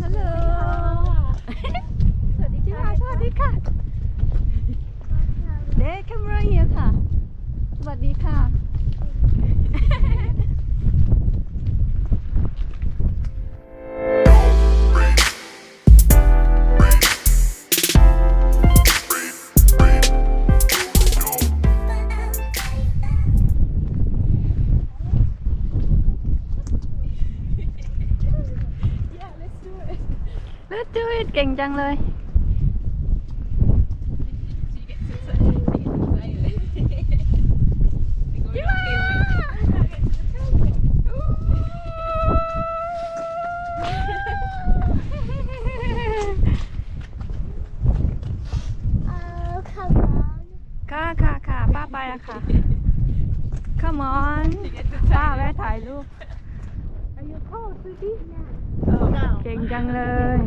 ฮัลโหลสวัสดีค่ะสวัสดีค่ะเด็กแคมราเฮียค่ะสวัสดีค่ะLet's do it เก่งจังเลยค่ะป้าไปอะค่ะ Come on ป้าแวะถ่ายรูปเก่งจังเลย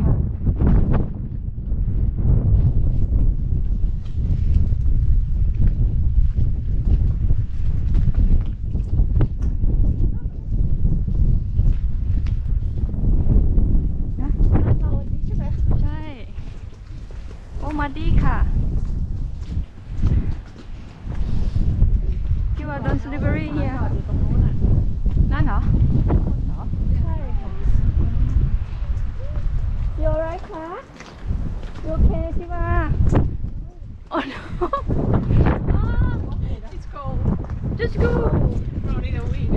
ใช่โอ้มาดีค่ะคิดว่าโดน delivery เนี่ยนั่นเหรอYou alright คะ You okay คิดว่า Oh no It's cold. Just go Running the wind.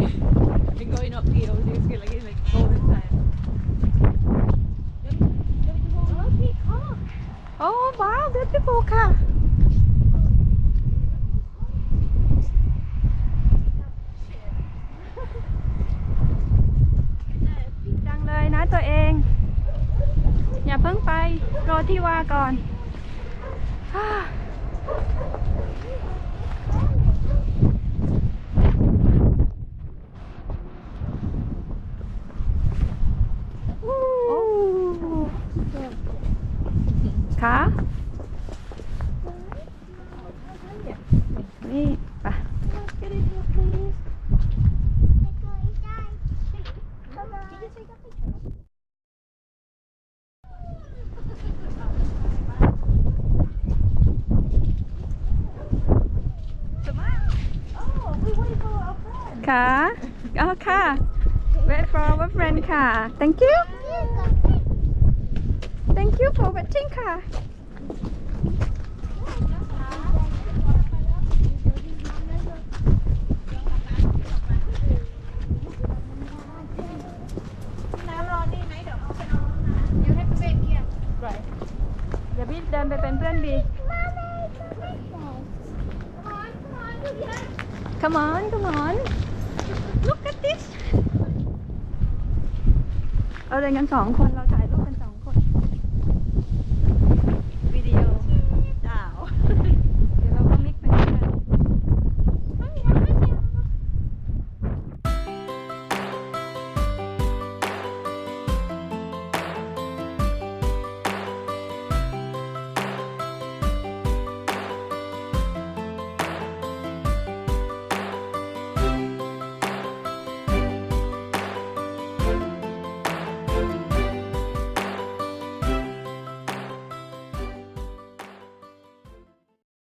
And going up hills, it's like cold inside. Oh wow beautiful ค่ะจังเลยนะตัวเองอย่าเพิ่งไปรอที่ว่าก่อนค่ะนี่ไปค่ะอ๋อค่ะ wait for our friend ค่ะ thank you thank you for watching ค่ะอย่าพี่เดินไปเป็นเพื่อนบี Come on come on look at this เอาเดินกัน2 คนเราถ่าย